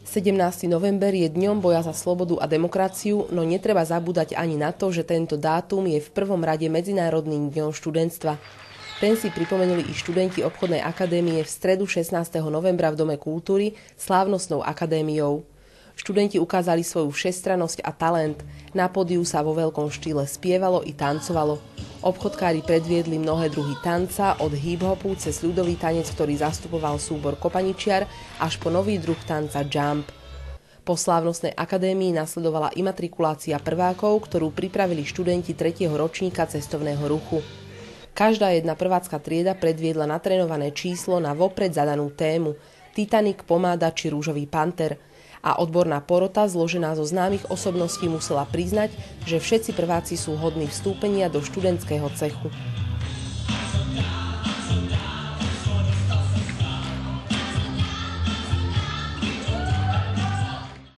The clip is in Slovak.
17. november je dňom boja za slobodu a demokraciu, no netreba zabúdať ani na to, že tento dátum je v prvom rade Medzinárodným dňom študentstva. Ten si pripomenuli i študenti obchodnej akadémie v stredu 16. novembra v Dome kultúry slávnostnou akadémiou. Študenti ukázali svoju všestrannosť a talent. Na pódiu sa vo veľkom štýle spievalo i tancovalo. Obchodkári predviedli mnohé druhy tanca, od hip-hopu cez ľudový tanec, ktorý zastupoval súbor kopaničiar, až po nový druh tanca jump. Po slávnostnej akadémii nasledovala imatrikulácia prvákov, ktorú pripravili študenti 3. ročníka cestovného ruchu. Každá jedna prvácka trieda predviedla natrénované číslo na vopred zadanú tému – Titanic, pomáda či rúžový panter. A odborná porota, zložená zo známych osobností, musela priznať, že všetci prváci sú hodní vstúpenia do študentského cechu.